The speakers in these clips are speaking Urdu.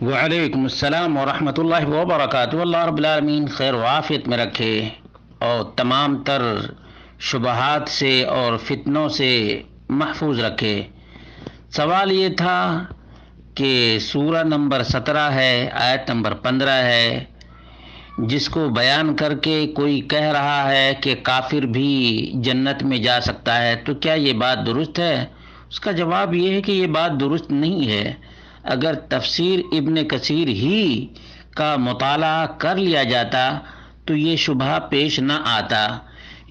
وعلیکم السلام ورحمۃ اللہ وبرکاتہ۔ اللہ رب العالمین خیر و عافیت میں رکھے اور تمام تر شبہات سے اور فتنوں سے محفوظ رکھے۔ سوال یہ تھا کہ سورہ نمبر 17 ہے، آیت نمبر 15 ہے، جس کو بیان کر کے کوئی کہہ رہا ہے کہ کافر بھی جنت میں جا سکتا ہے، تو کیا یہ بات درست ہے؟ اس کا جواب یہ ہے کہ یہ بات درست نہیں ہے۔ اگر تفسیر ابن کثیر ہی کا مطالعہ کر لیا جاتا تو یہ شبہ پیش نہ آتا۔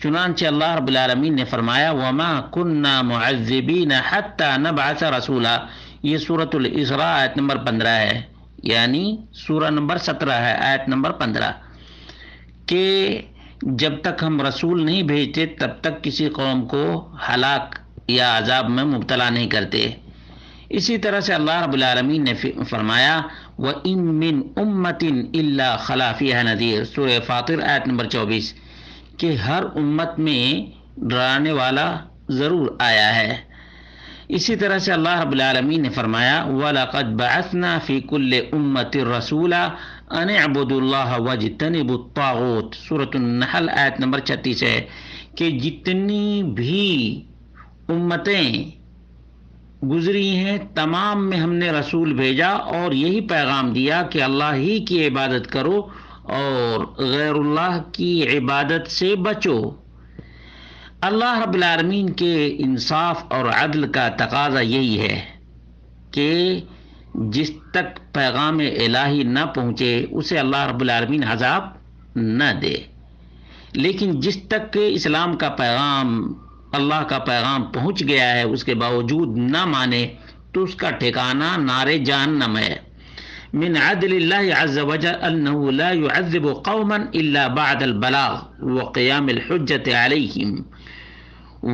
چنانچہ اللہ رب العالمین نے فرمایا وَمَا كُنَّا مُعَذِّبِينَ حَتَّى نَبْعَثَ رَسُولًا، یہ سورۃ الاسراء آیت نمبر 15 ہے، یعنی سورہ نمبر 17 ہے آیت نمبر 15، کہ جب تک ہم رسول نہیں بھیجتے تب تک کسی قوم کو ہلاک یا عذاب میں مبتلا نہیں کرتے۔ اسی طرح سے اللہ رب العالمین نے فرمایا وَإِن مِّنْ أُمَّةٍ إِلَّا خَلَا فِيهَا نَذِيرٌ، سورہ فاطر آیت نمبر 24، کہ ہر امت میں ڈرانے والا ضرور آیا ہے۔ اسی طرح سے اللہ رب العالمین نے فرمایا وَلَقَدْ بَعَثْنَا فِي كُلِّ أُمَّةٍ رَسُولًا أَنِ اعْبُدُوا اللَّهَ وَاجْتَنِبُوا الطَّاغُوتَ، سورۃ النحل آیت نمبر 36 ہے، کہ جتنی بھی امتیں گزری ہیں تمام میں ہم نے رسول بھیجا اور یہی پیغام دیا کہ اللہ ہی کی عبادت کرو اور غیر اللہ کی عبادت سے بچو۔ اللہ رب العالمین کے انصاف اور عدل کا تقاضا یہی ہے کہ جس تک پیغام الہی نہ پہنچے اسے اللہ رب العالمین عذاب نہ دے، لیکن جس تک اسلام کا پیغام، اللہ کا پیغام پہنچ گیا ہے اس کے باوجود نہ مانے تو اس کا ٹھکانہ نار جہنم ہے۔ من عدل اللہ عز وجل انه لا يعذب قوما الا بعد البلاغ وقيام الحجة عليهم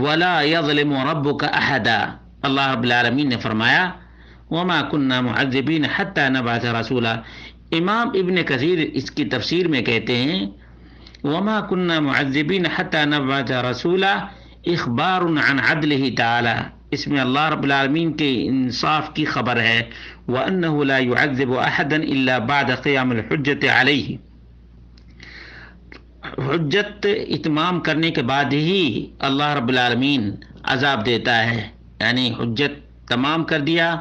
ولا يظلم ربك احدا۔ اللہ رب العالمین نے فرمایا وما كنا معذبين حتى نبعث رسولا۔ امام ابن کثیر اس کی تفسیر میں کہتے ہیں وما كنا معذبين حتى نبعث رسولا اخبار عن عدلہ تعالی، اس میں اللہ رب العالمین کے انصاف کی خبر ہے، وانہ لا يعذب احدا الا بعد قیام الحجۃ علیہ، حجت اتمام کرنے کے بعد ہی اللہ رب العالمین عذاب دیتا ہے، یعنی حجت تمام کر دیا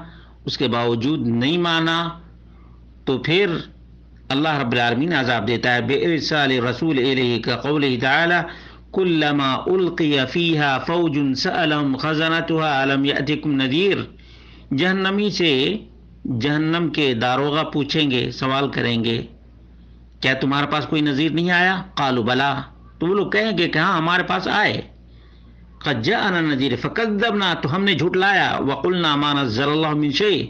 اس کے باوجود نہیں مانا تو پھر اللہ رب العالمین عذاب دیتا ہے۔ بِإِرْسَالِ رسول الیہ کا قولہ تعالی کلما القی فیہا فوج سألہم خزنتها الم یأتکم نذیر، جہنمی سے جہنم کے داروغہ پوچھیں گے، سوال کریں گے کیا تمہارے پاس کوئی نذیر نہیں آیا؟ قالوا بلا، تو وہ لوگ کہیں گے کہ ہاں ہمارے پاس آئے۔ قد جاءنا نذیر فکذبنا، تو ہم نے جھٹلایا، وقلنا ما نزل اللہ من شیء،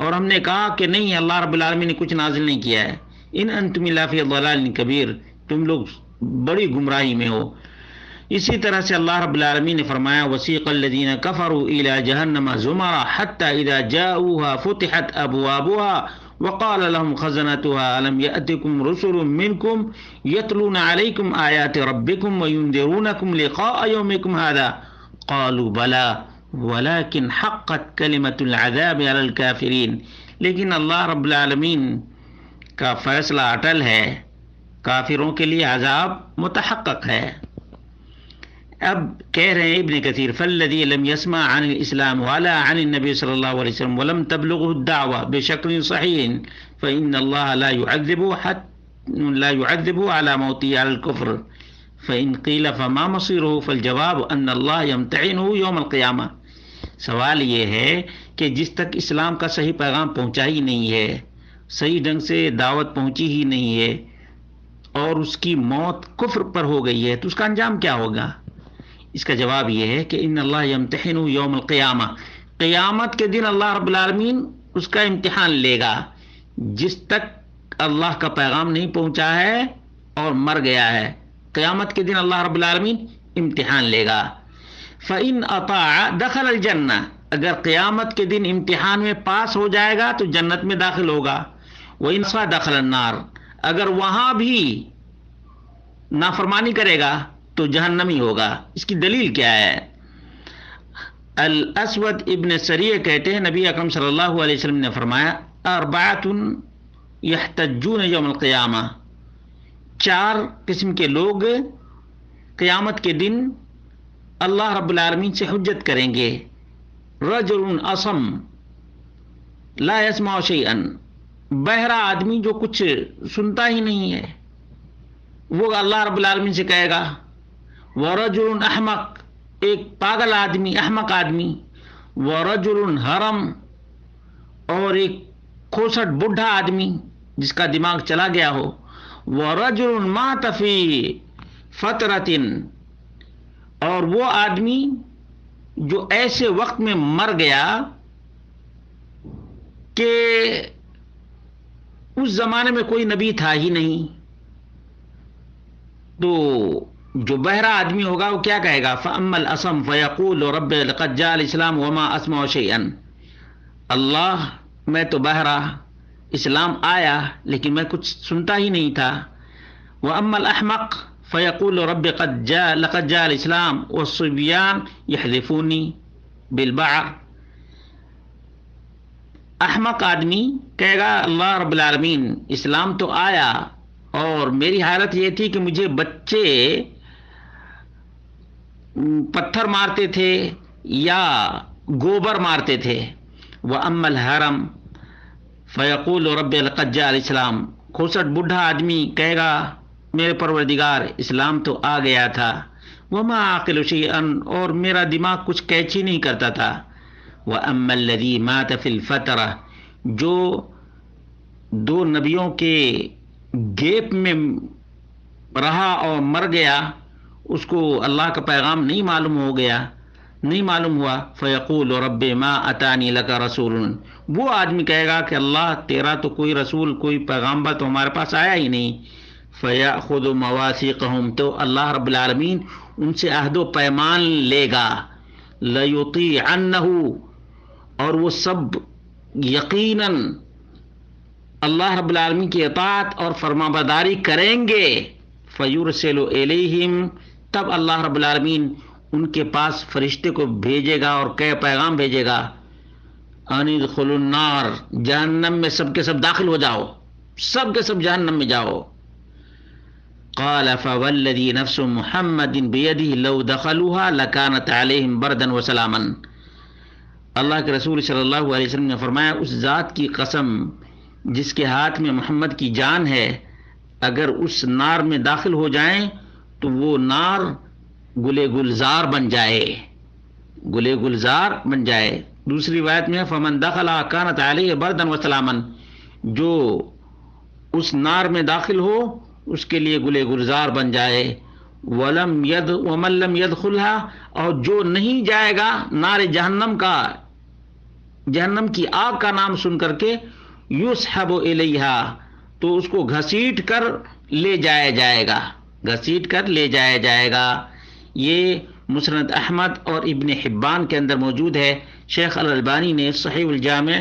اور ہم نے کہا کہ نہیں اللہ رب العالمین نے کچھ نازل نہیں کیا ہے۔ ان انتم الا فی ضلال کبیر، تم لوگ بڑی گمراہی میں ہو۔ اسی طرح سے اللہ رب العالمین نے فرمایا وسیق الذین کفروا الی جہنم زمرا حتی اذا جاؤوها فتحت ابوابها وقال لهم خزنتها الم یأتکم رسل منکم یتلون علیکم آیات ربکم وینذرونکم لقاء یومکم هذا قالوا بلى ولكن حقت کلمۃ العذاب علی الکافرین، لیکن اللہ رب العالمین کا فیصلہ اٹل ہے، کافروں کے لیے عذاب متحقق ہے۔ اب کہہ رہے ہیں ابن کثیر فالذی لم يسمع عن الاسلام ولا عن النبی صلی اللہ علیہ وسلم ولم تبلغه الدعوة بشكل صحيح فإن الله لا يعذب على موته على الكفر فإن قيل فما مصيره فالجواب أن الله يمتحنه يوم القيامة۔ سوال یہ ہے کہ جس تک اسلام کا صحیح پیغام پہنچا ہی نہیں ہے، صحیح ڈھنگ سے دعوت پہنچی ہی نہیں ہے اور اس کی موت کفر پر ہو گئی ہے تو اس کا انجام کیا ہوگا؟ اس کا جواب یہ ہے کہ ان اللہ یمتحن یوم القیامہ، قیامت کے دن اللہ رب العالمین اس کا امتحان لے گا جس تک اللہ کا پیغام نہیں پہنچا ہے اور مر گیا ہے، قیامت کے دن اللہ رب العالمین امتحان لے گا۔ فإن اطاع دخل الجنہ، اگر قیامت کے دن امتحان میں پاس ہو جائے گا تو جنت میں داخل ہوگا، وإن عصى دخل النار، اگر وہاں بھی نافرمانی کرے گا تو جہنمی ہوگا۔ اس کی دلیل کیا ہے؟ الاسود ابن سریہ کہتے ہیں نبی اکرم صلی اللہ علیہ وسلم نے فرمایا اربعۃ یحتجون یوم القیامہ، 4 قسم کے لوگ قیامت کے دن اللہ رب العالمین سے حجت کریں گے. رجل اصم لا يسمع شيئا، بہرا آدمی جو کچھ سنتا ہی نہیں ہے، وہ اللہ رب العالمین سے کہے گا. ورجل احمق، ایک پاگل آدمی، احمق آدمی. ورجل حرم، اور ایک کھوسٹ بڈھا آدمی جس کا دماغ چلا گیا ہو. ورجل مات فی فترۃ، اور وہ آدمی جو ایسے وقت میں مر گیا کہ اس زمانے میں کوئی نبی تھا ہی نہیں. تو جو بہرا آدمی ہوگا وہ کیا کہے گا؟ فَأَمَّا الْأَصَمُ فَيَقُولُ رَبِّ لَقَدْ جَاءَ الْإِسْلَامُ وَمَا أَسْمَعُ شَيْئًا، اللہ میں تو بہرا، اسلام آیا لیکن میں کچھ سنتا ہی نہیں تھا. وَأَمَّا الْأَحْمَقُ فَيَقُولُ رَبِّ لَقَدْ جَاءَ الْإِسْلَامُ وَالصِّبْيَانُ يَحْذِفُونِي بِالْبَعْرِ، احمق آدمی کہے گا اللہ رب العالمین اسلام تو آیا اور میری حالت یہ تھی کہ مجھے بچے پتھر مارتے تھے یا گوبر مارتے تھے. وَأَمَّا الْحَرَمُ فَيَقُولُ رَبِّ لَقَدْ جَاءَ الْإِسْلَامُ، کھوسٹ بڈھا آدمی کہے گا میرے پروردگار اسلام تو آ گیا تھا. وَمَا أَعْقِلُ شَيْئًا، اور میرا دماغ کچھ کیچ ہی نہیں کرتا تھا. وَأَمَّا الَّذِي مَاتَ فِي الْفَتْرَةِ، جو 2 نبیوں کے گیپ میں رہا اور مر گیا، اس کو اللہ کا پیغام نہیں معلوم ہوا. فَيَقُولُ رَبِّ مَا أَتَانِي لَكَ رَسُولٌ، وہ آدمی کہے گا کہ اللہ تیرا تو کوئی رسول، کوئی پیغامبر تو ہمارے پاس آیا ہی نہیں. فَيَأْخُذُ مَوَاثِقَهُمْ، تو اللہ رب العالمین ان سے عہد و پیمان لے گا. لَيُطِيعَنَّهُ، اور وہ سب یقیناً اللہ رب العالمین کی اطاعت اور فرمانبرداری کریں گے. فَيُرْسِلُ إِلَيْهِمْ، تب اللہ رب العالمین ان کے پاس فرشتے کو بھیجے گا اور پیغام بھیجے گا. ان ادخلوا النار، جہنم میں سب کے سب داخل ہو جاؤ، سب کے سب جہنم میں جاؤ. قال فوالذی نفس محمد بیدہ لو دخلوها لکانت علیہم بردا وسلاما، اللہ کے رسول صلی اللہ علیہ وسلم نے فرمایا اس ذات کی قسم جس کے ہاتھ میں محمد کی جان ہے، اگر اس نار میں داخل ہو جائیں تو وہ نار گلے گلزار بن جائے. دوسری روایت میں فمن دخلها كانت علیہ بردا وسلاما، جو اس نار میں داخل ہو اس کے لیے گلے گلزار بن جائے. ومن لم يدخلها، اور جو نہیں جائے گا نار جہنم کی آگ کا نام سن کر کے، یسحب الیہا، تو اس کو گھسیٹ کر لے جایا جائے گا. یہ مسند احمد اور ابن حبان کے اندر موجود ہے. شیخ الالبانی نے صحیح الجامع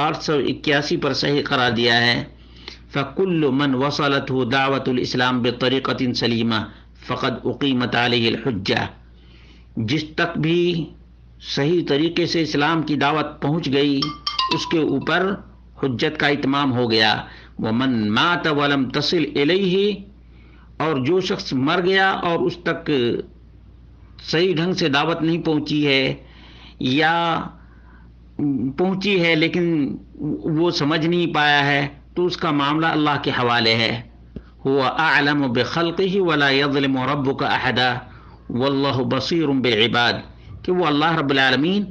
881 پر صحیح قرار دیا ہے. فَكُلُّ مَنْ وَصَلَتْهُ دعوت الاسلام بطریقۃ سلیمہ فقد اقیمت علیہ الحجہ، جس تک بھی صحیح طریقے سے اسلام کی دعوت پہنچ گئی اس کے اوپر حجت کا اتمام ہو گیا. وَمَنْ مَاتَ وَلَمْ تَصِلْ إِلَيْهِ، اور جو شخص مر گیا اور اس تک صحیح ڈھنگ سے دعوت نہیں پہنچی ہے یا پہنچی ہے لیکن وہ سمجھ نہیں پایا ہے، تو اس کا معاملہ اللہ کے حوالے ہے. هو اعلم بخلقه ولا يظلم ربك احدا والله بصير بالعباد، کہ وہ اللہ رب العالمین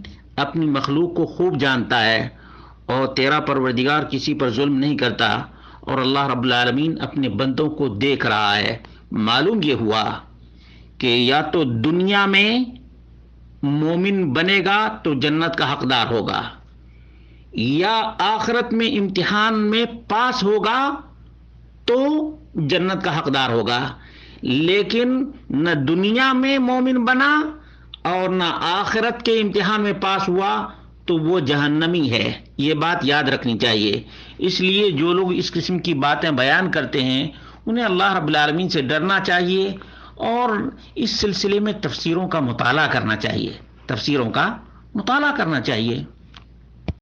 اپنی مخلوق کو خوب جانتا ہے اور تیرا پروردگار کسی پر ظلم نہیں کرتا، اور اللہ رب العالمین اپنے بندوں کو دیکھ رہا ہے. معلوم یہ ہوا کہ یا تو دنیا میں مومن بنے گا تو جنت کا حقدار ہوگا، یا آخرت میں امتحان میں پاس ہوگا تو جنت کا حقدار ہوگا. لیکن نہ دنیا میں مومن بنا اور نہ آخرت کے امتحان میں پاس ہوا تو وہ جہنمی ہے. یہ بات یاد رکھنی چاہیے. اس لیے جو لوگ اس قسم کی باتیں بیان کرتے ہیں انہیں اللہ رب العالمین سے ڈرنا چاہیے اور اس سلسلے میں تفسیروں کا مطالعہ کرنا چاہیے.